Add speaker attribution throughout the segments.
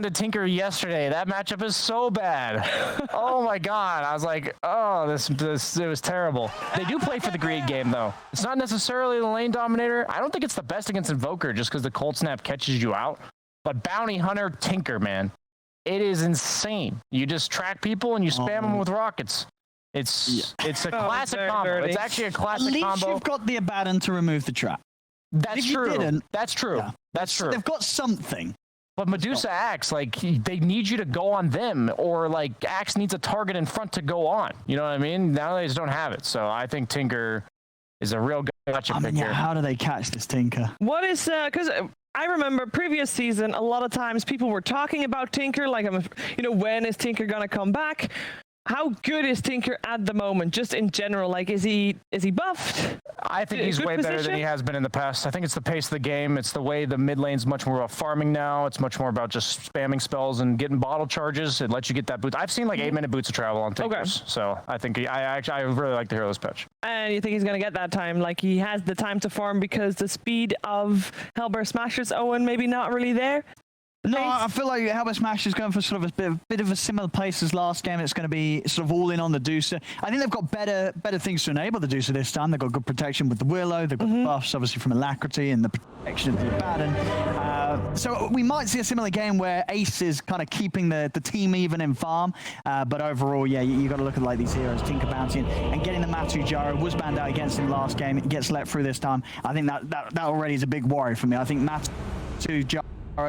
Speaker 1: to Tinker yesterday. That matchup is so bad. Oh my god. I was like, oh, this it was terrible. They do play for the greed game though. It's not necessarily the lane dominator. I don't think it's the best against Invoker just because the cold snap catches you out. But Bounty Hunter Tinker, man, it is insane. You just track people and you spam them with rockets. It's a classic combo. Dirty. It's actually a classic combo.
Speaker 2: At least you've got the Abaddon to remove the trap.
Speaker 1: That's true. That's true.
Speaker 2: Yeah.
Speaker 1: That's true.
Speaker 2: They've got something.
Speaker 1: But Medusa Axe, like, they need you to go on them, or, like, Axe needs a target in front to go on. You know what I mean? Now they just don't have it. So I think Tinker is a real gotcha pick here.
Speaker 2: How do they catch this Tinker?
Speaker 3: What is, because I remember previous season, a lot of times people were talking about Tinker, like, you know, when is Tinker going to come back? How good is Tinker at the moment, just in general? Like, is he buffed?
Speaker 1: I think he's way better than he has been in the past. I think it's the pace of the game. It's the way the mid lane's much more about farming now. It's much more about just spamming spells and getting bottle charges. It lets you get that boost. I've seen like 8-minute boots of travel on Tinkers. Okay. So I think I really like the Heroes pitch.
Speaker 3: And you think he's going to get that time? Like, he has the time to farm because the speed of Hellbear Smashers Owen maybe not really there?
Speaker 2: No, I feel like Hellbear Smash is going for sort of a bit of a similar pace as last game. It's going to be sort of all in on the Deucer. I think they've got better things to enable the Deucer this time. They've got good protection with the Willow. They've got the buffs, obviously, from Alacrity and the protection of the Abaddon. So we might see a similar game where Ace is kind of keeping the team even in farm. But overall, yeah, you got to look at like these heroes, Tinker Bounty, and getting the Matu Jaro was banned out against him last game. It gets let through this time. I think that already is a big worry for me. I think Matu Jaro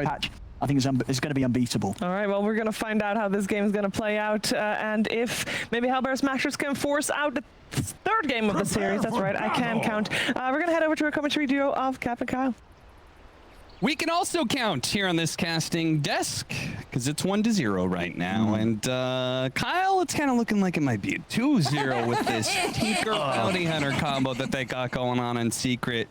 Speaker 2: patch, I think it's going to be unbeatable.
Speaker 3: All right, well, we're going to find out how this game is going to play out, and if maybe Hellbear Smashers can force out the third game of the series. That's right, I can count. We're going to head over to a commentary duo of Cap and Kyle.
Speaker 4: We can also count here on this casting desk, because it's 1-0 right now. And Kyle, it's kind of looking like it might be a 2-0 with this Tinker Bounty Hunter combo that they got going on in secret.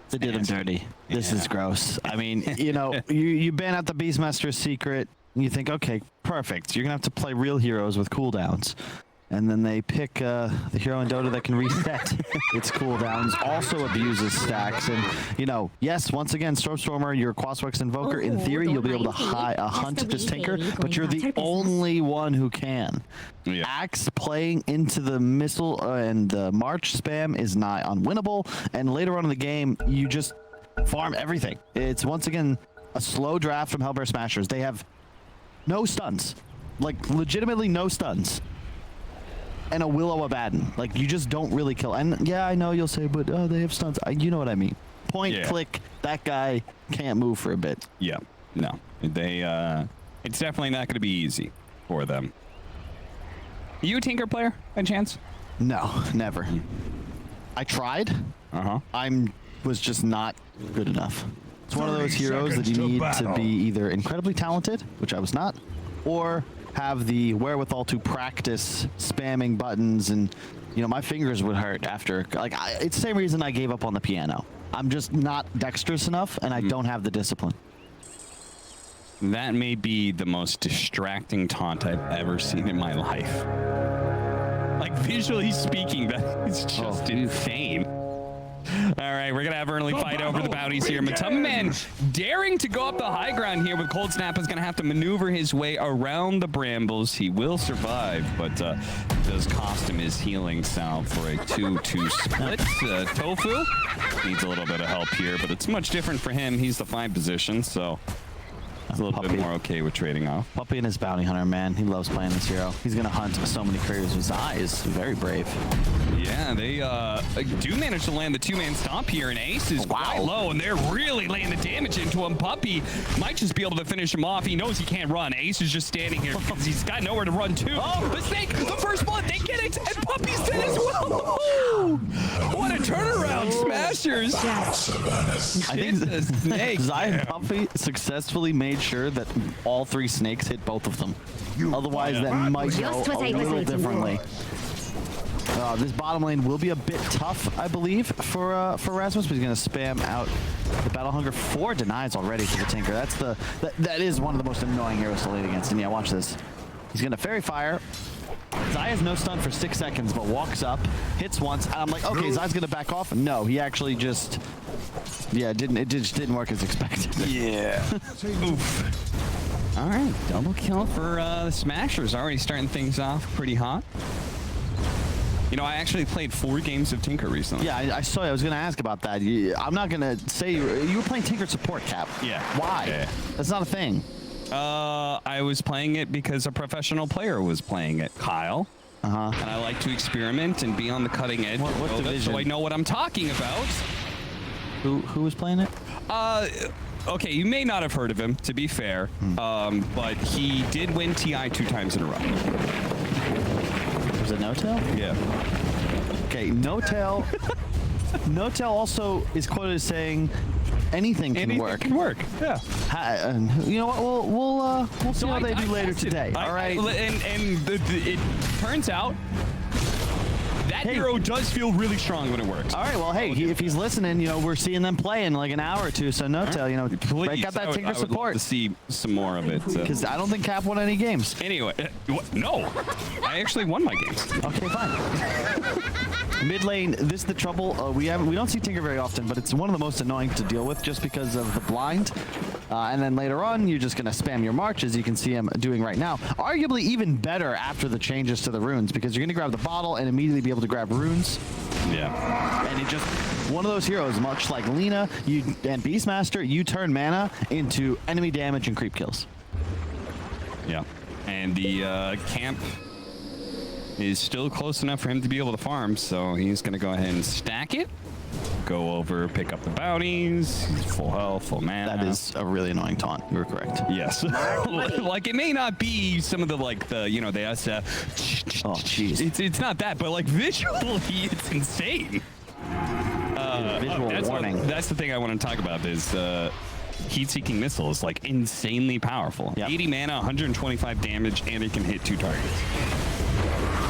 Speaker 5: They did him dirty. This is gross. I mean, you know, you ban out the Beastmaster's secret, and you think, okay, perfect. You're going to have to play real heroes with cooldowns. And then they pick the hero in Dota that can reset its cooldowns, also abuses stacks. And, you know, yes, once again, Stormstormer, you're a Quaswex Invoker. In theory, you'll be able to hunt this Tinker, but you're the only one who can. Yeah. Axe playing into the missile and the March spam is nigh unwinnable. And later on in the game, you just farm everything. It's, once again, a slow draft from Hellbear Smashers. They have no stuns. Like, legitimately no stuns. And a Willow Abaddon. Like, you just don't really kill. And yeah, I know you'll say, but they have stuns. You know what I mean. Point, click, that guy can't move for a bit.
Speaker 4: Yeah, no. They, it's definitely not going to be easy for them. Are you a Tinker player, by chance?
Speaker 5: No, never. I tried. I was just not good enough. It's one of those heroes that you need to be either incredibly talented, which I was not, or have the wherewithal to practice spamming buttons, and you know, my fingers would hurt after. Like, it's the same reason I gave up on the piano. I'm just not dexterous enough, and I don't have the discipline.
Speaker 4: That may be the most distracting taunt I've ever seen in my life. Like, visually speaking, that is just insane. All right, we're going to have an early fight over the bounties here. Matuma daring to go up the high ground here with Cold Snap is going to have to maneuver his way around the brambles. He will survive, but does cost him his healing salve for a 2-2 split. Tofu needs a little bit of help here, but it's much different for him. He's the 5 position, so he's a little bit more okay with trading off.
Speaker 5: Puppy and his bounty hunter, man. He loves playing this hero. He's going to hunt so many creatures. His eye is very brave.
Speaker 4: Yeah, they do manage to land the 2-man stomp here, and Ace is quite low, and they're really laying the damage into him. Puppy might just be able to finish him off. He knows he can't run. Ace is just standing here because he's got nowhere to run to. Oh, the Snake, the first blood, they get it, and Puppy's dead as well. What a turnaround, Smashers.
Speaker 5: I think the Snake. Zai and Puppy successfully made sure that all 3 snakes hit both of them. Otherwise, that might go a little differently. This bottom lane will be a bit tough, I believe, for Rasmus, but he's going to spam out the Battle Hunger. 4 denies already for the Tinker. That is one of the most annoying heroes to lead against. And yeah, watch this. He's going to Fairy Fire. Zai has no stun for 6 seconds, but walks up, hits once, and I'm like, okay, Zai's going to back off. No, he actually just, yeah, it just didn't work as expected.
Speaker 4: Yeah. Oof. All All right, double kill for the Smashers. Already starting things off pretty hot. You know, I actually played 4 games of Tinker recently.
Speaker 5: Yeah, I saw you. I was going to ask about that. I'm not going to say you were playing Tinker support, Cap.
Speaker 4: Yeah.
Speaker 5: Why?
Speaker 4: Yeah.
Speaker 5: That's not a thing.
Speaker 4: I was playing it because a professional player was playing it, Kyle.
Speaker 5: Uh-huh.
Speaker 4: And I like to experiment and be on the cutting edge.
Speaker 5: What
Speaker 4: of Dota,
Speaker 5: division?
Speaker 4: so I know what I'm talking about.
Speaker 5: Who was playing it?
Speaker 4: Okay, you may not have heard of him, to be fair, but he did win TI 2 times in a row.
Speaker 5: Was it No-Tail?
Speaker 4: Yeah.
Speaker 5: Okay, No-Tail. No-Tail also is quoted as saying anything can work.
Speaker 4: Can work. Yeah.
Speaker 5: You know what? We'll see how they do later today. All right.
Speaker 4: It turns out that hero does feel really strong when it works.
Speaker 5: All right. Well, hey, if he's listening, you know, we're seeing them play in like an hour or two. So No-Tail, you know, break out that Tinker
Speaker 4: I would love
Speaker 5: support.
Speaker 4: to see some more of it.
Speaker 5: Because I don't think Cap won any games.
Speaker 4: Anyway, no, I actually won my games.
Speaker 5: Okay, fine. Mid lane, this is the trouble. We don't see Tinker very often, but it's one of the most annoying to deal with just because of the blind. And then later on, you're just going to spam your march, as you can see him doing right now. Arguably even better after the changes to the runes, because you're going to grab the bottle and immediately be able to grab runes.
Speaker 4: Yeah.
Speaker 5: And it just, one of those heroes, much like Lina and Beastmaster, you turn mana into enemy damage and creep kills.
Speaker 4: Yeah. And the camp is still close enough for him to be able to farm, so he's going to go ahead and stack it. Go over, pick up the bounties. Full health, full mana.
Speaker 5: That is a really annoying taunt. You're correct.
Speaker 4: Yes. Like, it may not be some of the, like, the, you know, the
Speaker 5: Oh, jeez.
Speaker 4: It's not that, but, like, visually, it's insane.
Speaker 5: Visual warning.
Speaker 4: That's the thing I want to talk about is heat-seeking missiles, like, insanely powerful.
Speaker 5: Yep.
Speaker 4: 80 mana, 125 damage, and it can hit 2 targets.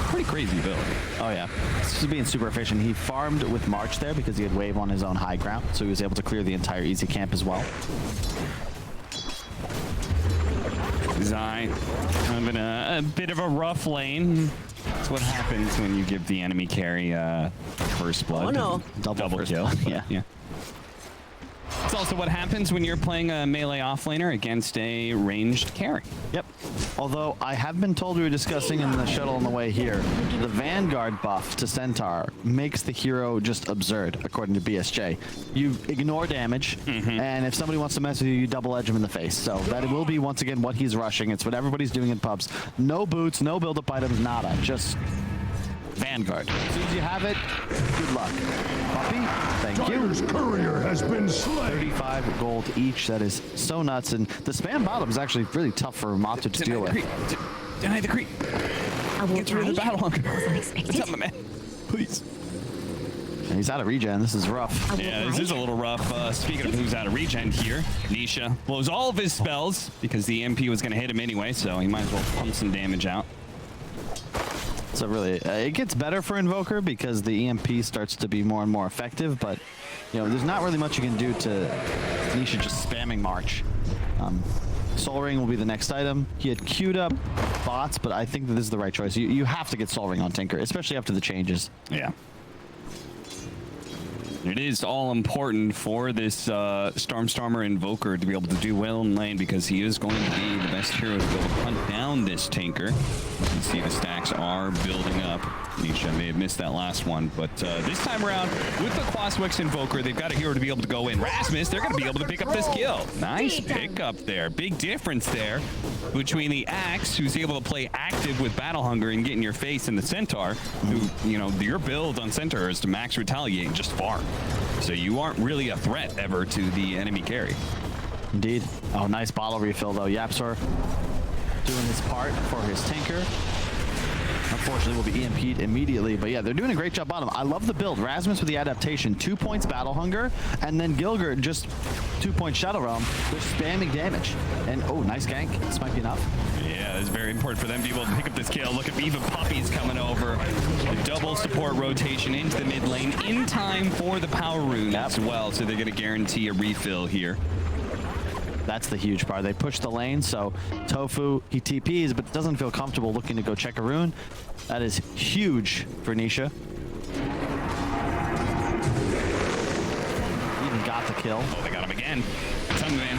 Speaker 4: Pretty crazy build.
Speaker 5: Oh yeah, this is being super efficient. He farmed with March there because he had wave on his own high ground, so he was able to clear the entire easy camp as well.
Speaker 4: Zai having a bit of a rough lane. That's what happens when you give the enemy carry first blood.
Speaker 6: Oh no.
Speaker 4: Double
Speaker 5: first
Speaker 4: kill.
Speaker 5: blood, yeah.
Speaker 4: It's also what happens when you're playing a melee offlaner against a ranged carry.
Speaker 5: Yep. Although I have been told, we were discussing in the shuttle on the way here, the Vanguard buff to Centaur makes the hero just absurd, according to BSJ. You ignore damage, and if somebody wants to mess with you, you double edge him in the face. So that will be, once again, what he's rushing. It's what everybody's doing in pubs. No boots, no build-up items, nada. Just Vanguard. As soon as you have it, good luck. Puppy, thank you.
Speaker 7: Tiger's courier has been slain.
Speaker 5: 35 gold each. That is so nuts. And the spam bottom is actually really tough for Matu to deal with.
Speaker 4: Deny the creep.
Speaker 6: I will
Speaker 4: Get through the battle hunger.
Speaker 6: unexpected.
Speaker 4: What's up, my man? Please.
Speaker 5: And he's out of regen. This is rough.
Speaker 6: I will
Speaker 4: Yeah, this is a little rough. Speaking of who's out of regen here, Nisha blows all of his spells because the MP was going to hit him anyway, so he might as well pump some damage out.
Speaker 5: So really, it gets better for Invoker because the EMP starts to be more and more effective, but you know, there's not really much you can do to Nisha just spamming March. Soul Ring will be the next item. He had queued up bots, but I think that this is the right choice. You have to get Soul Ring on Tinker, especially after the changes.
Speaker 4: Yeah. It is all important for this Stormstormer Invoker to be able to do well in lane because he is going to be the best hero to be able to hunt down this Tinker. You can see the stacks are building up. Nisha may have missed that last one, but this time around, with the Quaswex Invoker, they've got a hero to be able to go in. Rasmus, they're going to be able to pick up this kill. Nice pickup there. Big difference there between the Axe, who's able to play active with Battle Hunger and get in your face, and the Centaur, who, you know, your build on Centaur is to max retaliate and just farm. So you aren't really a threat ever to the enemy carry.
Speaker 5: Indeed. Oh, nice bottle refill though. Yapsor doing his part for his Tinker. Unfortunately, will be EMP'd immediately, but yeah, they're doing a great job on him. I love the build. Rasmus with the adaptation, 2 points Battle Hunger, and then Gilgert just 2 point Shadow Realm. They're spamming damage. And oh, nice gank. This might be enough.
Speaker 4: Yeah, it's very important for them to be able to pick up this kill. Look at even Puppy's coming over. The double support rotation into the mid lane in time for the power rune as well, so they're going to guarantee a refill here.
Speaker 5: That's the huge part. They push the lane, so Tofu, he TPs, but doesn't feel comfortable looking to go check a rune. That is huge for Nisha. Even got the kill.
Speaker 4: Oh, they got him again. Son, man,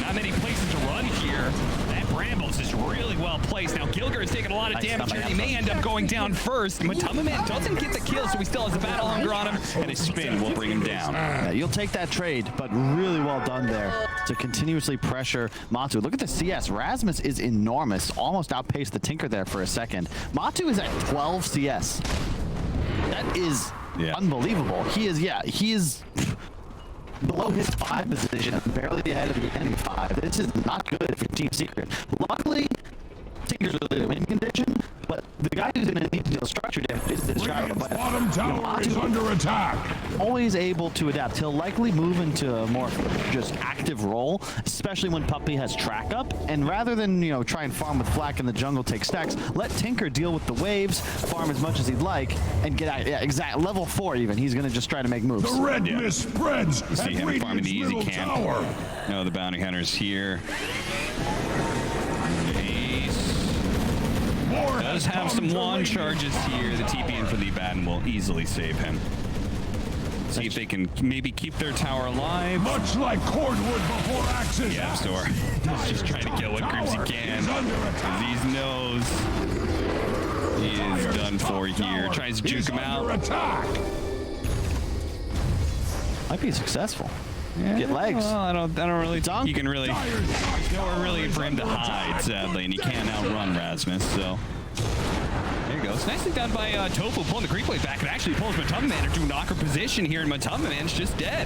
Speaker 4: not many places to run here. That Scrambles is really well placed. Now Gilger is taking a lot of damage here. He may end up going down first. Matama Man doesn't get the kill, so he still has a battle hunger on him, and his spin will bring him down.
Speaker 5: Yeah, you'll take that trade, but really well done there to continuously pressure Matu. Look at the CS. Rasmus is enormous. Almost outpaced the Tinker there for a second. Matu is at 12 CS. That is unbelievable. He is below his 5 position, barely ahead of the enemy 5. This is not good for Team Secret. Luckily, Tinker's really in win condition, but the guy who's going to need to deal structure damage is this guy.
Speaker 7: Bottom tower is under attack.
Speaker 5: Always able to adapt. He'll likely move into a more just active role, especially when Puppey has track up. And rather than, you know, try and farm with Flak in the jungle, take stacks, let Tinker deal with the waves, farm as much as he'd like, and get out. Yeah, exact level 4 even. He's going to just try to make moves.
Speaker 7: The red mist spreads.
Speaker 4: You see him farming the easy camp. No, the bounty hunter's here. Does have some wand charges here. The TP in for the Abaddon will easily save him. See if they can maybe keep their tower alive.
Speaker 7: Much like cordwood before axes.
Speaker 4: Yeah, Store. He's just trying to kill what creeps he can. He knows he is done for here. Tries to juke him out.
Speaker 5: Might be successful. Get legs.
Speaker 4: Well, I don't really
Speaker 5: Dunk.
Speaker 4: He can really. There's nowhere really for him to hide, sadly, and he can't outrun Rasmus. So there he goes. Nicely done by Tofu, pulling the creep wave back. It actually pulls Matama Man into a knocker position here, and Matama Man's just dead.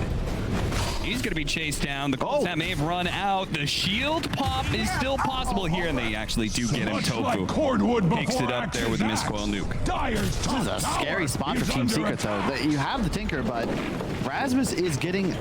Speaker 4: He's going to be chased down. The cold snap may have run out. The shield pop is still possible here, and they actually do get him. Tofu picks it up there with the miscoil nuke.
Speaker 5: This is a scary spot for Team Secret, though. You have the Tinker, but Rasmus is getting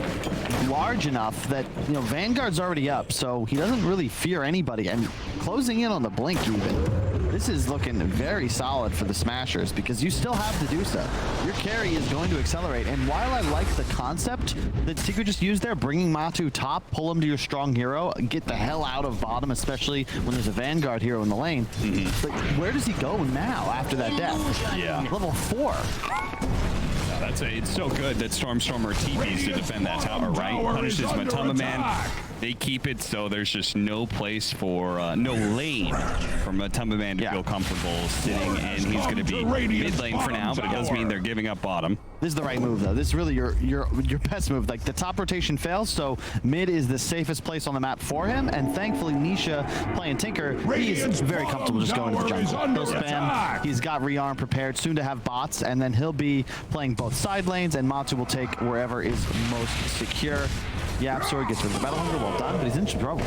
Speaker 5: large enough that, you know, Vanguard's already up, so he doesn't really fear anybody, and closing in on the blink even. This is looking very solid for the Smashers because you still have to do so. Your carry is going to accelerate, and while I like the concept that Secret just used there, bringing Matu top, pull him to your strong hero, get the hell out of bottom, especially when there's a Vanguard hero in the lane. But where does he go now after that death?
Speaker 4: Yeah.
Speaker 5: Level 4.
Speaker 4: It's so good that Stormstormer TPs to defend that tower, right? Punishes Matama Man. They keep it so there's just no place for, no lane for Matama Man to feel comfortable sitting, and he's going to be mid lane for now, but it does mean they're giving up bottom.
Speaker 5: This is the right move, though. This is really your best move. Like, the top rotation fails, so mid is the safest place on the map for him, and thankfully Nisha playing Tinker, he's very comfortable just going to the jungle. He'll spam, he's got rearm prepared, soon to have bots, and then he'll be playing both side lanes, and Matu will take wherever is most secure. Yapsor gets rid of the battle hunger, well done, but he's in trouble.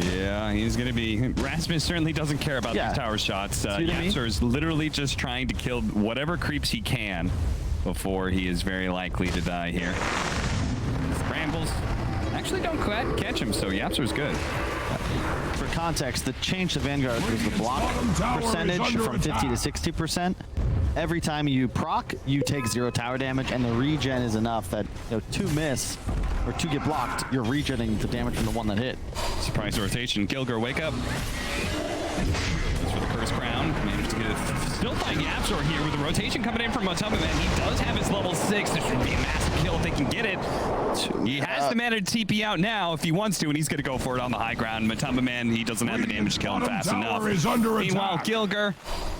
Speaker 4: Yeah, he's going to be... Rasmus certainly doesn't care about these tower shots. Yapsor is literally just trying to kill whatever creeps he can before he is very likely to die here. Scrambles. Actually don't quite catch him, so Yapsor's good.
Speaker 5: For context, the change to Vanguard was the block percentage from 50 to 60%. Every time you proc, you take 0 tower damage, and the regen is enough that, you know, 2 miss or 2 get blocked, you're regenerating the damage from the one that hit.
Speaker 4: Surprise rotation. Gilger, wake up. Goes for the Curse Crown. Managed to get it. Still fighting Yapsor here with the rotation coming in from Matama Man. He does have his level 6. This should be a massive kill if they can get it. He has the mana to TP out now if he wants to, and he's going to go for it on the high ground. Matama Man, he doesn't have the damage to kill him fast enough. Meanwhile, Gilger,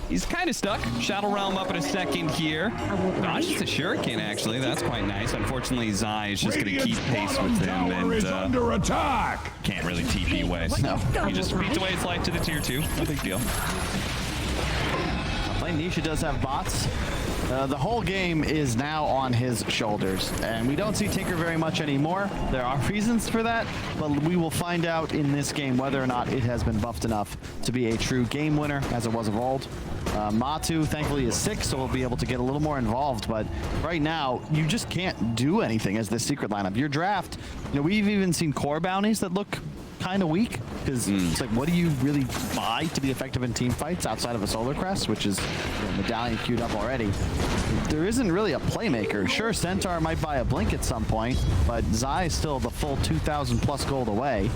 Speaker 4: he's kind of stuck. Shadow Realm up in a second here. Dodges the Shuriken, actually. That's quite nice. Unfortunately, Zai is just going to keep pace with him, and can't really TP away. No. He just beats away his life to the tier 2. No big deal.
Speaker 5: Nisha does have bots. The whole game is now on his shoulders, and we don't see Tinker very much anymore. There are reasons for that, but we will find out in this game whether or not it has been buffed enough to be a true game winner, as it was of old. Matu, thankfully, is 6, so we'll be able to get a little more involved, but right now, you just can't do anything as this Secret lineup. Your draft, you know, we've even seen core bounties that look kind of weak, because it's like, what do you really buy to be effective in team fights outside of a Solar Crest, which is, you know, Medallion queued up already? There isn't really a playmaker. Sure, Centaur might buy a Blink at some point, but Zai is still the full 2,000 plus gold away.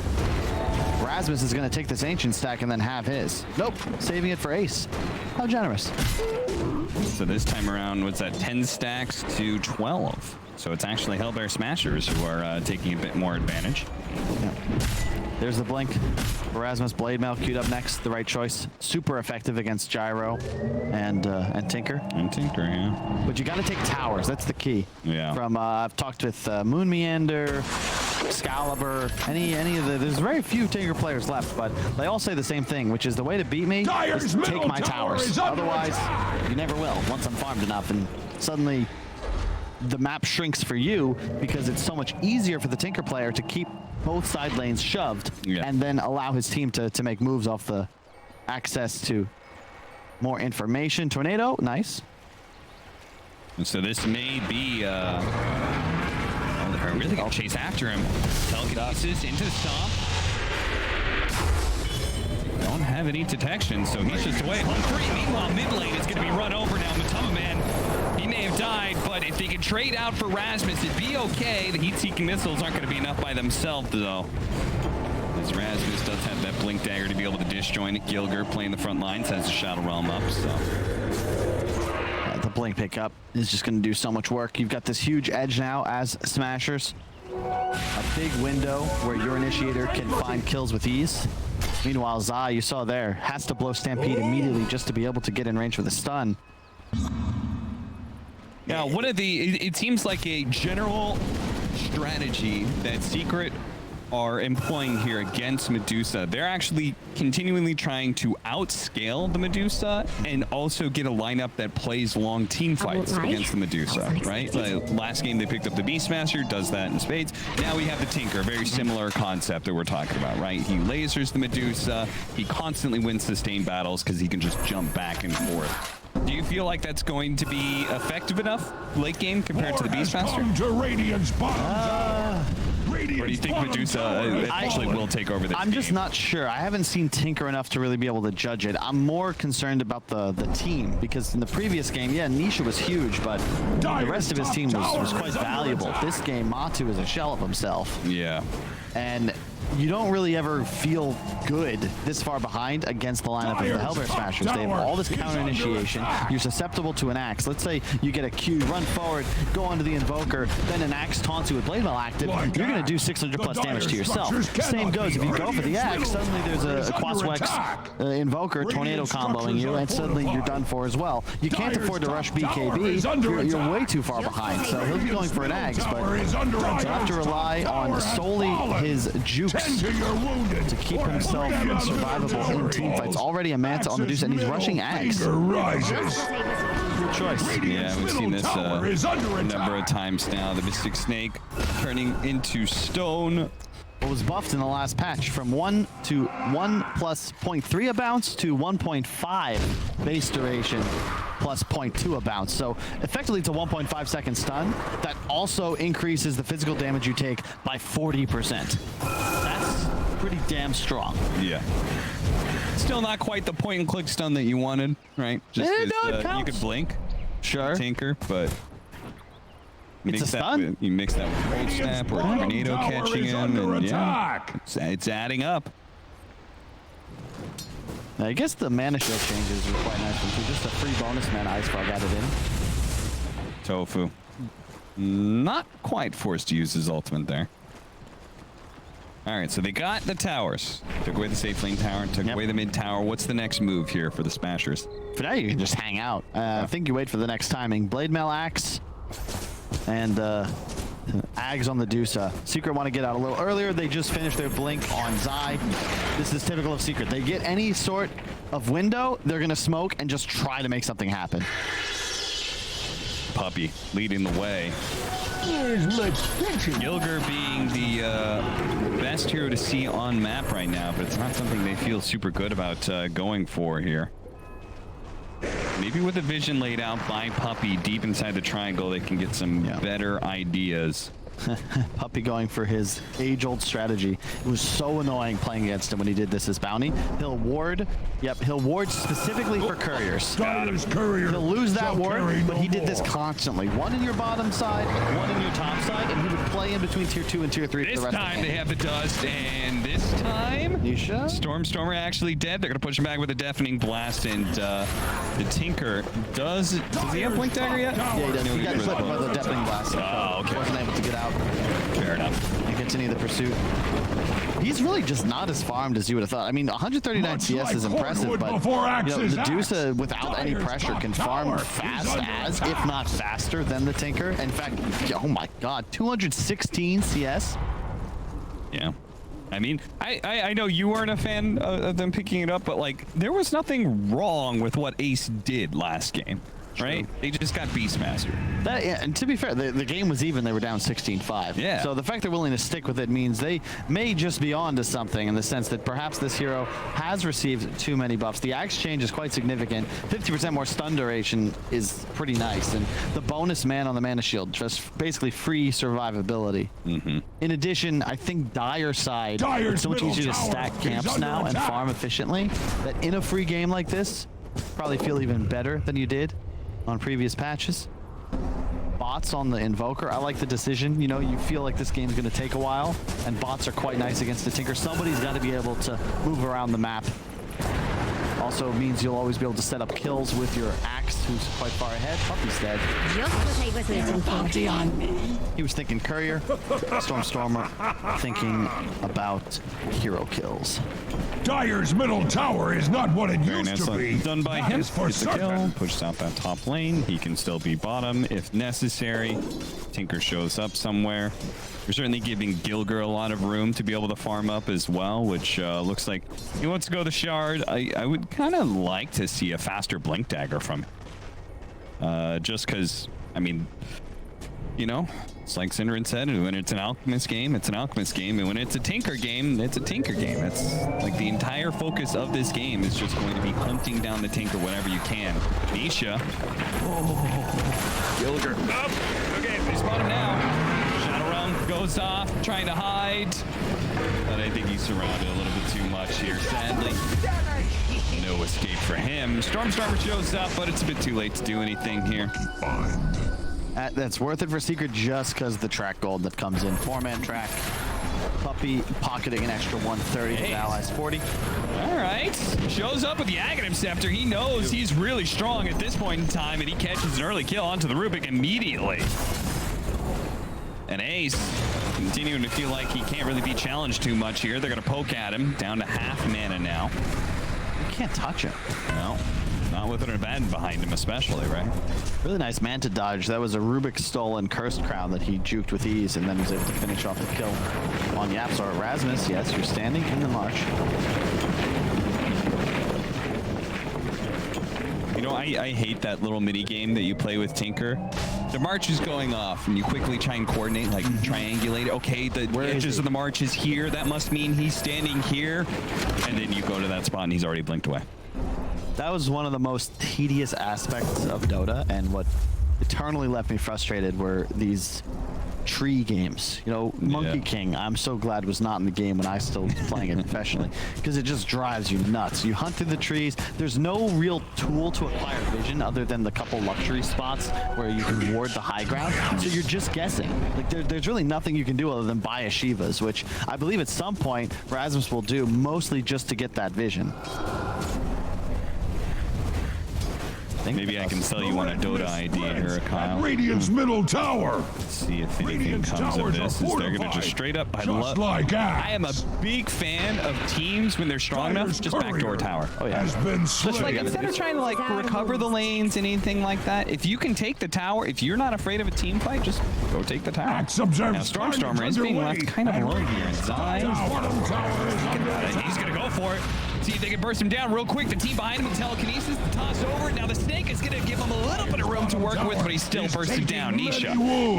Speaker 5: Rasmus is going to take this Ancient stack and then have his. Nope, saving it for Ace. How generous.
Speaker 4: So this time around, what's that, 10 stacks to 12. So it's actually Hellbear Smashers who are taking a bit more advantage.
Speaker 5: Yeah. There's the blink. Erasmus Blade Mail queued up next. The right choice. Super effective against Gyro and Tinker.
Speaker 4: And Tinker, yeah.
Speaker 5: But you got to take towers. That's the key.
Speaker 4: Yeah.
Speaker 5: From I've talked with Moon Meander, Excalibur, any of the. There's very few Tinker players left, but they all say the same thing, which is the way to beat me is to take my towers. Otherwise, you never will. Once I'm farmed enough, and suddenly the map shrinks for you because it's so much easier for the Tinker player to keep both side lanes shoved and then allow his team to make moves off the access to more information. Tornado, nice.
Speaker 4: And so this may be they're really gonna chase after him. Telekinesis into the stomp. Don't have any detection, so he's just away. Home free. Meanwhile, mid lane is gonna be run over now. Matama Man, he may have died, but if they can trade out for Rasmus, it'd be okay. The heat-seeking missiles aren't gonna be enough by themselves, though. As Rasmus does have that blink dagger to be able to disjoin it. Gilger playing the front lines has the Shadow Realm up, so.
Speaker 5: The blink pickup is just going to do so much work. You've got this huge edge now as Smashers. A big window where your initiator can find kills with ease. Meanwhile, Zai, you saw there, has to blow Stampede immediately just to be able to get in range with a stun.
Speaker 4: Now, one of the, it seems like a general strategy that Secret are employing here against Medusa. They're actually continually trying to outscale the Medusa and also get a lineup that plays long team fights against the Medusa, right? Last game they picked up the Beastmaster, does that in spades. Now we have the Tinker, very similar concept that we're talking about, right? He lasers the Medusa, he constantly wins sustained battles because he can just jump back and forth. Do you feel like that's going to be effective enough late game compared to the Beastmaster? Or do you think Medusa actually will take over this
Speaker 5: I'm just not sure. I haven't seen Tinker enough to really be able to judge it. I'm more concerned about the team, because in the previous game, yeah, Nisha was huge, but the rest of his team was quite valuable. This game, Matu is a shell of himself.
Speaker 4: Yeah.
Speaker 5: And you don't really ever feel good this far behind against the lineup of the Hellbear Smashers. They have all this counter initiation. You're susceptible to an axe. Let's say you get a Q, run forward, go onto the Invoker, then an axe taunts you with Blade Mail active. You're going to do 600 plus damage to yourself. Same goes if you go for the axe, suddenly there's a Quaswex Invoker tornado comboing you, and suddenly you're done for as well. You can't afford to rush BKB. You're way too far behind. So he'll be going for an axe, but he'll have to rely on solely his jukes to keep himself survivable in team fights. Already a Manta on Medusa, and he's rushing Axe. Good choice.
Speaker 4: Yeah, we've seen this a number of times now. The Mystic Snake turning into stone.
Speaker 5: What was buffed in the last patch from 1 to 1 plus 0.3 a bounce to 1.5 base duration plus 0.2 a bounce. So effectively it's a 1.5 second stun that also increases the physical damage you take by 40%. That's pretty damn strong.
Speaker 4: Yeah. Still not quite the point and click stun that you wanted, right? Just you could blink.
Speaker 5: Sure.
Speaker 4: Tinker, but
Speaker 5: it's a stun.
Speaker 4: You mix that with Cold Snap or Tornado catching him, and yeah, it's adding up.
Speaker 5: I guess the mana shield changes were quite nice one too. Just a free bonus mana Ice Frog added in.
Speaker 4: Tofu. Not quite forced to use his ultimate there. All right, so they got the towers. Took away the safe lane tower, took away the mid tower. What's the next move here for the Smashers?
Speaker 5: For now, you can just hang out. I think you wait for the next timing. Blade Mail Axe and Ags on the Dusa. Secret want to get out a little earlier. They just finished their blink on Zai. This is typical of Secret. They get any sort of window, they're going to smoke and just try to make something happen.
Speaker 4: Puppy leading the way. Gilger being the best hero to see on map right now, but it's not something they feel super good about going for here. Maybe with the vision laid out by Puppy deep inside the triangle, they can get some better ideas.
Speaker 5: Puppy going for his age-old strategy. It was so annoying playing against him when he did this as bounty. He'll ward. Yep, he'll ward specifically for couriers. He'll lose that ward, but he did this constantly. One in your bottom side, one in your top side, and he would play in between tier 2 and tier 3 for the rest of the game.
Speaker 4: This time they have the dust, and this time
Speaker 5: Nisha?
Speaker 4: Stormer actually dead. They're gonna push him back with a deafening blast, and the Tinker does he have Blink Dagger yet?
Speaker 5: Yeah, he does. He got clipped by the deafening blast.
Speaker 4: Oh, okay.
Speaker 5: Wasn't able to get out.
Speaker 4: Fair enough.
Speaker 5: You can continue the pursuit. He's really just not as farmed as you would have thought. I mean, 139
Speaker 7: Much
Speaker 5: CS
Speaker 7: like
Speaker 5: is impressive,
Speaker 7: cordwood
Speaker 5: but
Speaker 7: before
Speaker 5: the
Speaker 7: Axe's
Speaker 5: Dusa,
Speaker 7: axe,
Speaker 5: without any
Speaker 7: Dyer's
Speaker 5: pressure,
Speaker 7: top
Speaker 5: can farm
Speaker 7: tower
Speaker 5: fast
Speaker 7: is under
Speaker 5: as,
Speaker 7: attack.
Speaker 5: if not faster than the Tinker. In fact, oh my god, 216 CS.
Speaker 4: Yeah. I mean, I know you weren't a fan of them picking it up, but like there was nothing wrong with what Ace did last game, right? They just got Beastmaster.
Speaker 5: That, yeah, and to be fair, the game was even. They were down 16-5.
Speaker 4: Yeah.
Speaker 5: So the fact they're willing to stick with it means they may just be on to something in the sense that perhaps this hero has received too many buffs. The axe change is quite significant. 50% more stun duration is pretty nice. And the bonus man on the mana shield, just basically free survivability. In addition, I think Dire side,
Speaker 7: Dire's
Speaker 5: it's so much
Speaker 7: middle
Speaker 5: easier to
Speaker 7: tower
Speaker 5: stack
Speaker 7: is
Speaker 5: camps
Speaker 7: under
Speaker 5: now and
Speaker 7: attack.
Speaker 5: farm efficiently, that in a free game like this, probably feel even better than you did on previous patches. Bots on the Invoker, I like the decision. You know, you feel like this game's going to take a while, and bots are quite nice against the Tinker. Somebody's got to be able to move around the map. Also means you'll always be able to set up kills with your axe, who's quite far ahead. Puppy's dead.
Speaker 6: Just what I was looking for.
Speaker 5: He was thinking courier. Stormer thinking about hero kills.
Speaker 7: Dyer's middle tower is not what it
Speaker 4: Very
Speaker 7: used to
Speaker 4: nicely
Speaker 7: be.
Speaker 4: done by
Speaker 7: That
Speaker 4: him.
Speaker 7: is for
Speaker 4: Gets the kill,
Speaker 7: certain.
Speaker 4: pushes out that top lane. He can still be bottom if necessary. Tinker shows up somewhere. We're certainly giving Gilger a lot of room to be able to farm up as well, which looks like he wants to go the shard. I would kind of like to see a faster blink dagger from him. Just because, I mean, you know, it's like Synderen said, when it's an Alchemist game, it's an Alchemist game, and when it's a Tinker game, it's a Tinker game. It's like the entire focus of this game is just going to be hunting down the Tinker whenever you can. Nisha. Gilger up. Okay, they spot him now. Shadowrun goes off, trying to hide. But I think he's surrounded a little bit too much here, sadly. No escape for him. Stormstormer shows up, but it's a bit too late to do anything here.
Speaker 5: That's worth it for Secret just because the track gold that comes in. 4-man track. Puppy pocketing an extra 130 to the allies 40.
Speaker 4: All right. Shows up with the Aghanim Scepter. He knows he's really strong at this point in time, and he catches an early kill onto the Rubik immediately. And Ace continuing to feel like he can't really be challenged too much here. They're going to poke at him. Down to half mana now.
Speaker 5: You can't touch him.
Speaker 4: No. Not with an event behind him especially, right?
Speaker 5: Really nice Manta dodge. That was a Rubik stolen Cursed Crown that he juked with ease and then was able to finish off the kill on Yapsor. Erasmus, yes, you're standing in the marsh.
Speaker 4: You know, I hate that little mini game that you play with Tinker. The march is going off, and you quickly try and coordinate, like triangulate. Okay, the edges of the march is here. That must mean he's standing here. And then you go to that spot, and he's already blinked away.
Speaker 5: That was one of the most tedious aspects of Dota, and what eternally left me frustrated were these tree games. You know, Monkey King, I'm so glad was not in the game when I still was playing it professionally, because it just drives you nuts. You hunt through the trees. There's no real tool to acquire vision other than the couple luxury spots where you can ward the high ground. So you're just guessing. Like there's really nothing you can do other than buy a Shivas, which I believe at some point Rasmus will do, mostly just to get that vision.
Speaker 4: Maybe I can sell you on a Dota idea here, Kyle.
Speaker 7: Radiant's middle tower.
Speaker 4: Let's see if anything
Speaker 7: Radiant's
Speaker 4: comes of
Speaker 7: towers
Speaker 4: this.
Speaker 7: are
Speaker 4: Is they're going to
Speaker 7: fortified,
Speaker 4: just straight up. I
Speaker 7: just like Axe.
Speaker 4: am a big fan of teams when they're strong enough.
Speaker 7: Dyer's
Speaker 4: Just backdoor
Speaker 7: courier
Speaker 4: tower.
Speaker 5: Oh yeah.
Speaker 7: Has been slain.
Speaker 4: Like instead of trying to like recover the lanes and anything like that, if you can take the tower, if you're not afraid of a team fight, just go take the tower.
Speaker 7: Axe observes
Speaker 4: Now Stormstormer is being left kind of alone here inside.
Speaker 7: Bottom tower is under
Speaker 4: He's gonna go for it. See if they can burst him down real quick. The team behind him in telekinesis, the toss over. Now the snake is gonna give him a little bit of room to work with, but he's still bursting down. Nisha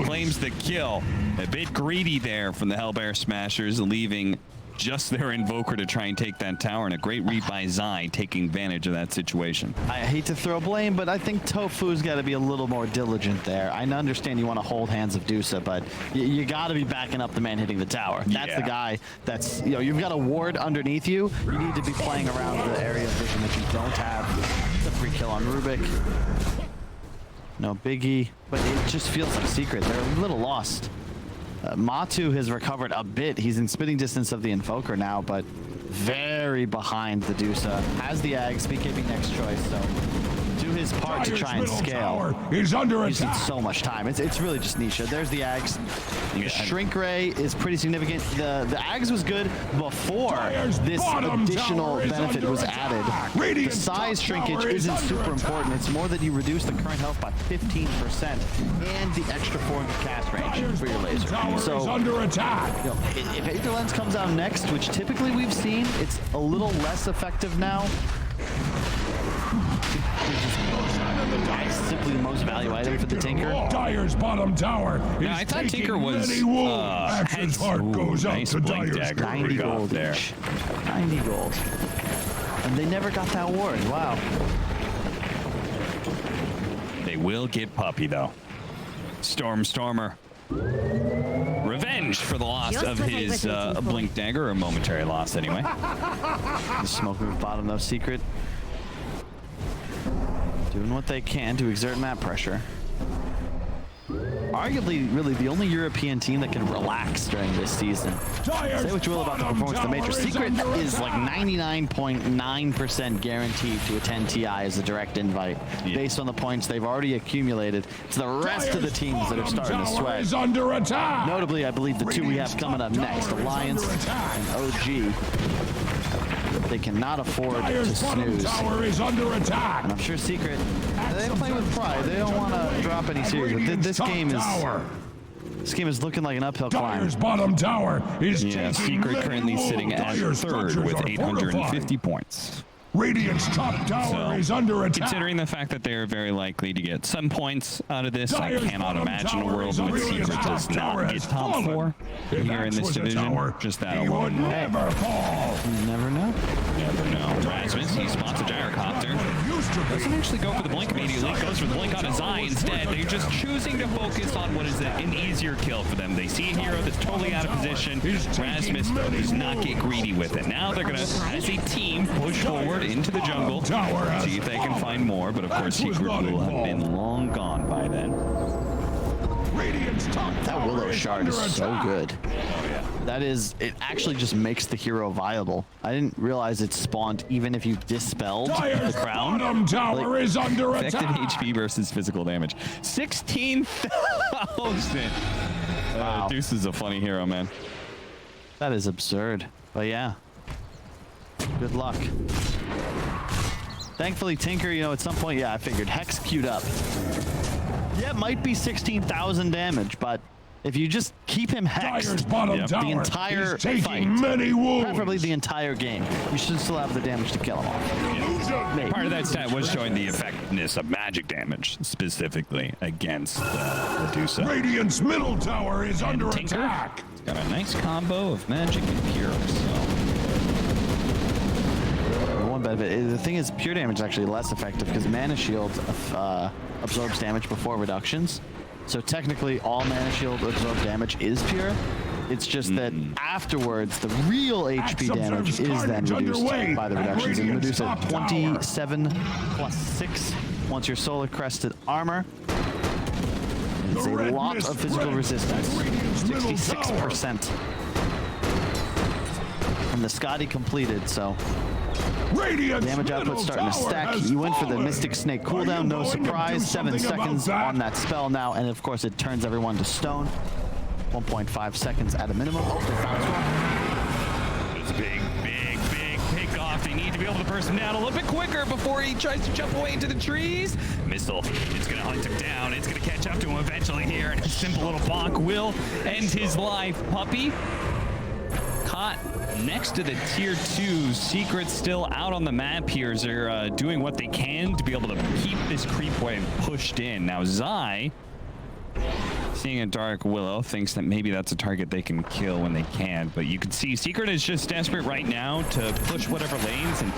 Speaker 4: claims the kill. A bit greedy there from the Hellbear Smashers, leaving just their Invoker to try and take that tower, and a great read by Zai taking advantage of that situation.
Speaker 5: I hate to throw blame, but I think Tofu's got to be a little more diligent there. I understand you want to hold hands of Dusa, but you got to be backing up the man hitting the tower. That's the guy that's, you know, you've got a ward underneath you. You need to be playing around the area of vision that you don't have. The free kill on Rubik. No biggie, but it just feels like Secret. They're a little lost. Matu has recovered a bit. He's in spitting distance of the Invoker now, but very behind the Dusa. Has the Ags, BKB next choice, so his part to try and
Speaker 7: Middle
Speaker 5: scale.
Speaker 7: tower is under
Speaker 5: He's
Speaker 7: attack.
Speaker 5: had so much time. It's really just Nisha. There's the Ags. The shrink ray is pretty significant. The Ags was good before this additional benefit was added. The size shrinkage isn't super important. It's more that you reduce the current health by 15% and the extra 400 cast range for your laser. So
Speaker 7: Under attack.
Speaker 5: you know, if Aether Lens comes out next, which typically we've seen, it's a little less effective now. It's simply the most value item for the Tinker.
Speaker 7: Dyer's bottom tower is
Speaker 4: Yeah, I thought Tinker was
Speaker 7: many wounds. Axe's heart goes out
Speaker 4: nice
Speaker 7: to
Speaker 4: blink
Speaker 7: Dyer's
Speaker 4: dagger.
Speaker 5: 90
Speaker 4: Got
Speaker 5: gold
Speaker 4: there.
Speaker 5: each. 90 gold. And they never got that ward. Wow.
Speaker 4: They will get Puppy, though. Stormer. Revenge for the loss
Speaker 6: Just
Speaker 4: of
Speaker 6: what I
Speaker 4: his
Speaker 6: was waiting for.
Speaker 4: blink dagger, or a momentary loss anyway.
Speaker 5: The smoke move bottom though, Secret. Doing what they can to exert map pressure. Arguably, really, the only European team that can relax during this season. Say what you will about the performance of the Matrix. Secret is like 99.9% guaranteed to attend TI as a direct invite, based on the points they've already accumulated. It's the rest of the teams that are starting to sweat.
Speaker 7: Is under attack.
Speaker 5: Notably, I believe the two we have coming up next, Alliance and OG. They cannot afford to
Speaker 7: Dyer's bottom
Speaker 5: snooze.
Speaker 7: tower is under attack.
Speaker 5: And I'm sure Secret, they play with pride. They don't want to drop any series. But this game is looking like an uphill climb.
Speaker 7: Dyer's bottom tower is
Speaker 4: Yeah,
Speaker 7: taking
Speaker 4: Secret
Speaker 7: many
Speaker 4: currently
Speaker 7: wounds.
Speaker 4: sitting at
Speaker 7: Dyer's
Speaker 4: third
Speaker 7: structures
Speaker 4: with
Speaker 7: are
Speaker 4: 850
Speaker 7: fortified.
Speaker 4: points.
Speaker 7: Radiant's top tower is under attack.
Speaker 4: Considering the fact that they are very likely to get some points out of this, I
Speaker 7: Dyer's
Speaker 4: cannot
Speaker 7: bottom
Speaker 4: imagine a
Speaker 7: tower
Speaker 4: world
Speaker 7: is
Speaker 4: in which
Speaker 7: under
Speaker 4: Secret
Speaker 7: attack.
Speaker 4: does
Speaker 7: Tower
Speaker 4: not
Speaker 7: has
Speaker 4: get top
Speaker 7: fallen.
Speaker 4: 4
Speaker 7: If
Speaker 4: here in
Speaker 7: Axe
Speaker 4: this
Speaker 7: was a
Speaker 4: division.
Speaker 7: tower,
Speaker 4: Just that
Speaker 7: he
Speaker 4: alone.
Speaker 7: would never fall.
Speaker 5: You never know.
Speaker 4: Never know. Rasmus, he spots a gyrocopter. Doesn't actually go for the blink immediately. Goes for the blink on his eye instead. They're just choosing to focus on what is an easier kill for them. They see a hero that's totally out of position. Rasmus does not get greedy with it. Now they're going to, as a team, push forward into the jungle. See if they can find more. But of course, Secret will have been long gone by then.
Speaker 5: That Willow shard is so good. That is, it actually just makes the hero viable. I didn't realize it spawned even if you dispelled the crown.
Speaker 7: Bottom tower is under
Speaker 4: Effective
Speaker 7: attack.
Speaker 4: HP versus physical damage. 16,000.
Speaker 5: Wow.
Speaker 4: Deuce is a funny hero, man.
Speaker 5: That is absurd. But yeah, good luck. Thankfully, Tinker, you know, at some point, yeah, I figured Hex queued up. Yeah, it might be 16,000 damage, but if you just keep him
Speaker 7: Dyer's
Speaker 5: hexed
Speaker 7: bottom
Speaker 4: Yep.
Speaker 7: tower
Speaker 5: the entire
Speaker 7: is taking
Speaker 5: fight,
Speaker 7: many wounds.
Speaker 5: preferably the entire game, you should still have the damage to kill him off. Maybe.
Speaker 4: Part of that stat was showing the effectiveness of magic damage, specifically against Medusa.
Speaker 7: Radiant's middle tower is under
Speaker 4: Tinker
Speaker 7: attack.
Speaker 4: got a nice combo of magic and pure. So
Speaker 5: One benefit, the thing is, pure damage is actually less effective because Mana Shield absorbs damage before reductions. So technically, all Mana Shield absorbed damage is pure. It's just that afterwards, the real HP damage is then reduced by the reductions. And Medusa 27 plus 6 once your solar crested armor. It's a lot of physical resistance. 66%. And the Scotty completed, so damage output starting to stack. You went for the Mystic Snake cooldown, no surprise. 7 seconds on that spell now, and of course it turns everyone to stone. 1.5 seconds at a minimum. Oh, they found one.
Speaker 4: it's a big pick off. They need to be able to burst him down a little bit quicker before he tries to jump away into the trees. Missile, it's going to hunt him down. It's going to catch up to him eventually here, and a simple little bonk will end his life. Puppy caught next to the tier 2. Secret still out on the map here. They're doing what they can to be able to keep this creep wave pushed in. Now Zai, seeing a Dark Willow, thinks that maybe that's a target they can kill when they can, but you can see Secret is just desperate right now to push whatever lanes and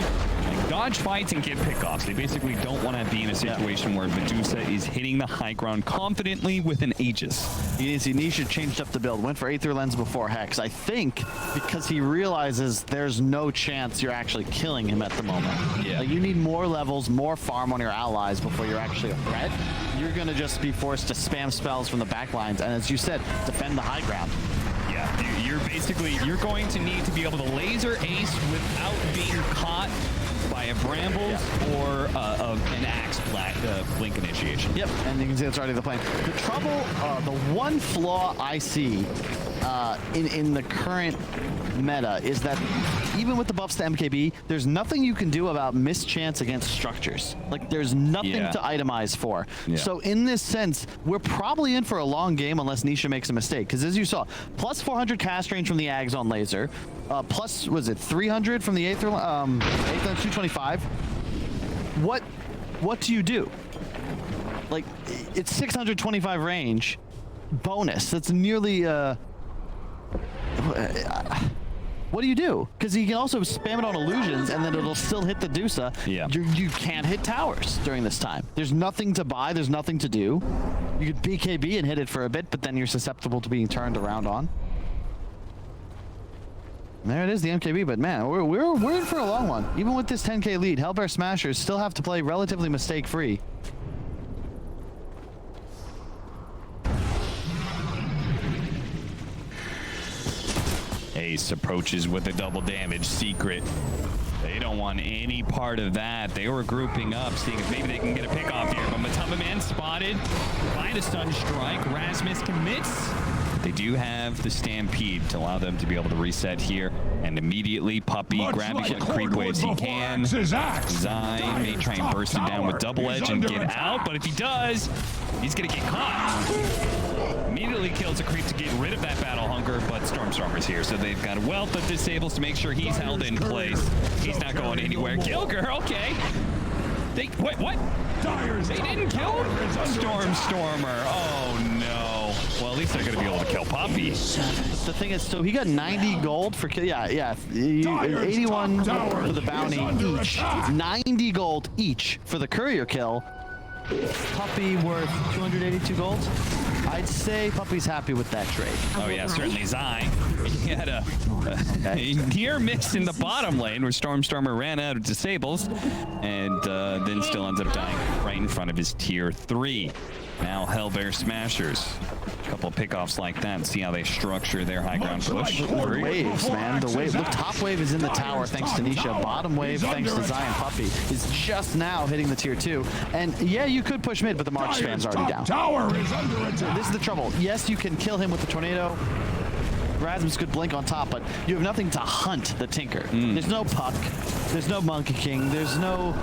Speaker 4: dodge fights and get pickoffs. They basically don't want to be in a situation where Medusa is hitting the high ground confidently with an Aegis.
Speaker 5: You see, Nisha changed up the build, went for Aether Lens before Hex. I think because he realizes there's no chance you're actually killing him at the moment.
Speaker 4: Yeah.
Speaker 5: Like, you need more levels, more farm on your allies before you're actually a threat. You're going to just be forced to spam spells from the back lines, and as you said, defend the high ground.
Speaker 4: Yeah, you're going to need to be able to laser ace without being caught by a brambles or an axe blink initiation.
Speaker 5: Yep, and you can see it's already the plan. The trouble, the one flaw I see in the current meta is that even with the buffs to MKB, there's nothing you can do about mischance against structures. Like, there's nothing to itemize for.
Speaker 4: Yeah.
Speaker 5: So in this sense, we're probably in for a long game unless Nisha makes a mistake. Because as you saw, plus 400 cast range from the Ags on laser, plus, was it 300 from the 8th 225. What do you do? Like, it's 625 range bonus. That's nearly what do you do? Because you can also spam it on illusions and then it'll still hit the Dusa.
Speaker 4: Yeah.
Speaker 5: You can't hit towers during this time. There's nothing to buy. There's nothing to do. You could BKB and hit it for a bit, but then you're susceptible to being turned around on. And there it is, the MKB, but man, we're in for a long one. Even with this 10k lead, Hellbear Smashers still have to play relatively mistake-free.
Speaker 4: Ace approaches with a double damage. Secret. They don't want any part of that. They were grouping up, seeing if maybe they can get a pick off here. But Matumba Man spotted by the stun strike. Rasmus commits. They do have the Stampede to allow them to be able to reset here. And immediately, Puppy grabbing the creep waves he can. Zai may try and burst him down with double edge and get out. But if he does, he's going to get caught. Immediately kills a creep to get rid of that battle hunger, but Stormstormer's here, so they've got a wealth of disables to make sure he's held in place. He's not going anywhere. Kill girl, okay. What? They didn't kill Stormstormer. Oh no. Well, at least they're going to be able to kill Poppy.
Speaker 5: The thing is, so he got 90 gold for kill. Yeah. 81 for the bounty each. 90 gold each for the courier kill. Puppy worth 282 gold. I'd say Puppy's happy with that trade.
Speaker 4: Oh yeah, certainly Zai. He had a near miss in the bottom lane where Stormstormer ran out of disables and then still ends up dying right in front of his tier 3. Now Hellbear Smashers. A couple of pickoffs like that and see how they structure their high ground push.
Speaker 5: Waves, man. The wave. Look, top wave is in the tower thanks to Nisha. Bottom wave, thanks to Zai and Puppy, is just now hitting the tier 2. And yeah, you could push mid, but the March span's already down.
Speaker 7: Tower is under attack.
Speaker 5: This is the trouble. Yes, you can kill him with the tornado. Rasmus could blink on top, but you have nothing to hunt the Tinker. There's no Puck. There's no Monkey King. There's no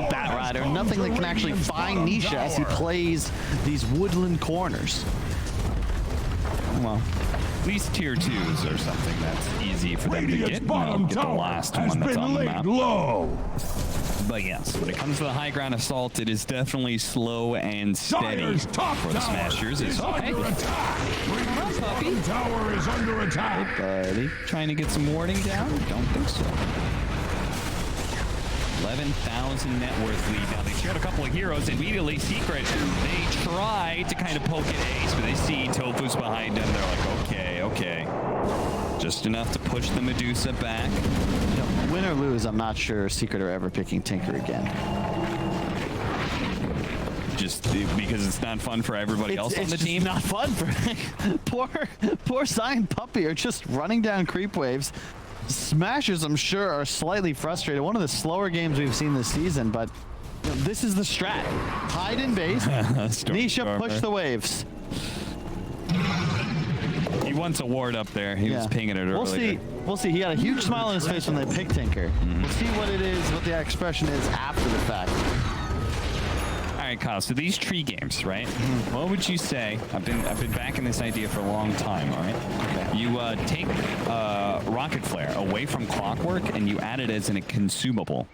Speaker 5: Bat Rider. Nothing that can actually find Nisha as he plays these woodland corners.
Speaker 4: Well, at least tier 2s are something that's easy for them to get.
Speaker 7: Radiant's bottom
Speaker 4: Get the
Speaker 7: tower
Speaker 4: last
Speaker 7: has
Speaker 4: one that's
Speaker 7: been
Speaker 4: on the
Speaker 7: laid
Speaker 4: map.
Speaker 7: low.
Speaker 4: But yes, when it comes to the high ground assault, it is definitely slow and steady for the Smashers. It's okay.
Speaker 7: Puppy. Tower is under attack.
Speaker 4: Buddy, trying to get some warding down? Don't think so. 11,000 net worth lead. Now they shared a couple of heroes immediately. Secret. They try to kind of poke at Ace, but they see Tofu's behind them. They're like, okay. Just enough to push the Medusa back.
Speaker 5: You know, win or lose, I'm not sure Secret are ever picking Tinker again.
Speaker 4: Just because it's not fun for everybody else on the team.
Speaker 5: It's not fun for poor Zai and Puppy are just running down creep waves. Smashers, I'm sure, are slightly frustrated. One of the slower games we've seen this season, but you know, this is the strat. Hide in base. Nisha, push the waves.
Speaker 4: He wants a ward up there. He was pinging it earlier.
Speaker 5: We'll see. He had a huge smile on his face when they picked Tinker. We'll see what it is, what the expression is after the fact.
Speaker 4: All right, Kyle. So these tree games, right? What would you say? I've been backing this idea for a long time. All right. Okay. You take rocket flare away from clockwork and you add it as a consumable,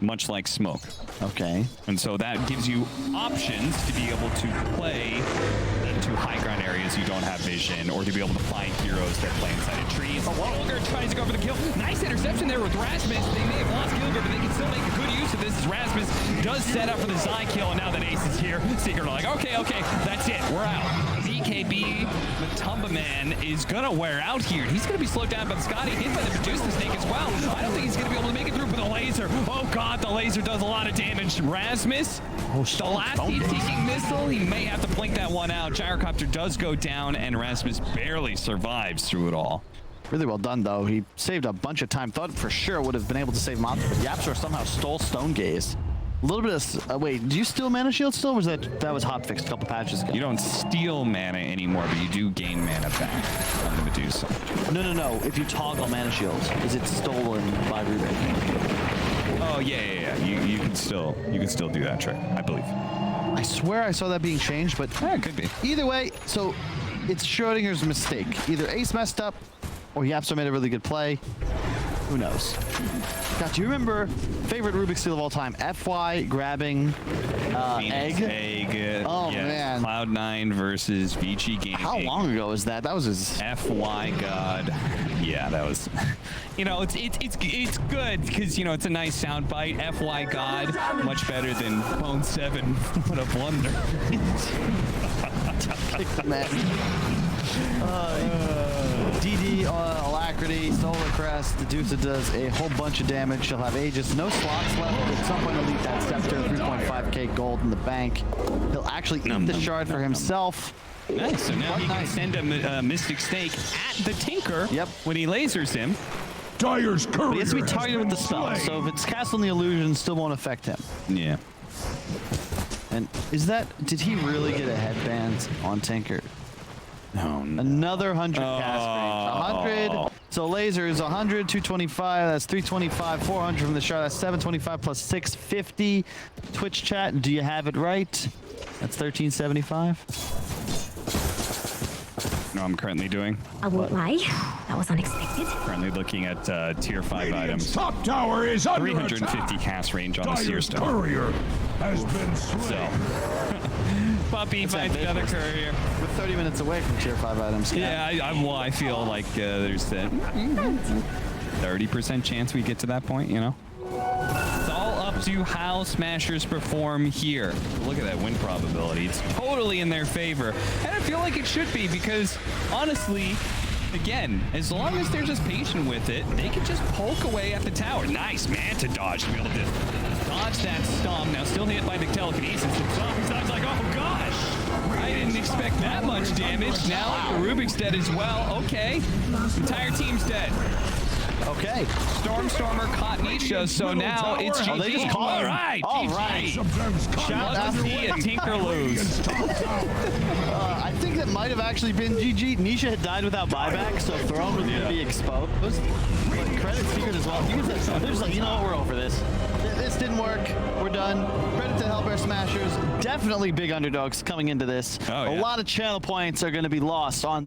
Speaker 4: much like smoke.
Speaker 5: Okay.
Speaker 4: And so that gives you options to be able to play into high ground areas you don't have vision, or to be able to find heroes that play inside of trees. Gilgir tries to go for the kill. Nice interception there with Rasmus. They may have lost Gilgir, but they can still make a good use of this as Rasmus does set up for the Zai kill, and now that Ace is here, Secret are like, okay, that's it. We're out. BKB, Matumba Man, is gonna wear out here. He's gonna be slowed down by the Scotty, hit by the Medusa Snake as well. I don't think he's gonna be able to make it through for the laser. Oh god, the laser does a lot of damage. Rasmus, the last heat-seeking missile, he may have to blink that one out. Gyrocopter does go down, and Rasmus barely survives through it all.
Speaker 5: Really well done, though. He saved a bunch of time. Thought for sure would have been able to save Monster, but Yapster somehow stole Stone Gaze. A little bit of... wait, do you steal mana shield still? Or was that was hotfixed a couple patches ago?
Speaker 4: You don't steal mana anymore, but you do gain mana back on the Medusa.
Speaker 5: No. If you toggle mana shields, is it stolen by Rubik?
Speaker 4: Oh, yeah. You can still do that trick, I believe.
Speaker 5: I swear I saw that being changed, but...
Speaker 4: Yeah, it could be.
Speaker 5: Either way, so it's Schrodinger's mistake. Either Ace messed up, or Yapster made a really good play. Who knows? God, do you remember favorite Rubik's Seal of all time? FY grabbing
Speaker 4: Phoenix
Speaker 5: egg. Oh,
Speaker 4: yes.
Speaker 5: man.
Speaker 4: Cloud9 versus Vici Gaming.
Speaker 5: How long ago was that? That was his...
Speaker 4: FY God. Yeah, that was... You know, it's good because, you know, it's a nice sound bite. FY God, much better than Bone 7. What a blunder.
Speaker 5: Man. DD, Alacrity, Solar Crest. Medusa does a whole bunch of damage. She'll have Aegis. No slots left. At some point, he'll leave that Scepter. 3.5k gold in the bank. He'll actually eat the shard for himself.
Speaker 4: Nice. So now he can send a Mystic Snake at the Tinker when he lasers him.
Speaker 7: Dyer's courier.
Speaker 5: But he has to be targeted with the spell, so if it's cast on the illusion, still won't affect him.
Speaker 4: Yeah.
Speaker 5: And did he really get a headband on Tinker?
Speaker 4: No.
Speaker 5: Another 100 cast range. 100. So lasers, 100, 225. That's 325, 400 from the shard. That's 725 plus 650. Twitch chat, do you have it right? That's 1375.
Speaker 4: No, I'm currently doing.
Speaker 6: I won't lie. That was unexpected.
Speaker 4: Currently looking at tier 5
Speaker 7: Radiant's
Speaker 4: items.
Speaker 7: top tower is under
Speaker 4: 350
Speaker 7: attack.
Speaker 4: cast range on a Seer
Speaker 7: Dyer's
Speaker 4: Stone.
Speaker 7: courier has been slain.
Speaker 4: So, Puppy finds another courier.
Speaker 5: We're 30 minutes away from tier 5 items.
Speaker 4: Yeah, I feel like there's that 30% chance we get to that point, you know? It's all up to how Smashers perform here. Look at that win probability. It's totally in their favor. And I feel like it should be because, honestly, again, as long as they're just patient with it, they can just poke away at the tower. Nice Manta dodge to be able to dodge that Stomp. Now still hit by the telekinesis. And Stomp's like, oh gosh, I didn't expect that much damage. Now Rubik's dead as well. Okay, entire team's dead.
Speaker 5: Okay.
Speaker 4: Stormer caught Nisha, so now it's GG.
Speaker 5: They just caught him.
Speaker 4: All right. Shout out to see a Tinker lose.
Speaker 5: I think that might have actually been GG. Nisha had died without buyback, so Throne was going to be exposed. But credit Secret as well. They're just like, you know what, we're over this. This didn't work. We're done. Credit to Hellbear Smashers. Definitely big underdogs coming into this.
Speaker 4: Oh, yeah.
Speaker 5: A lot of channel points are going to be lost on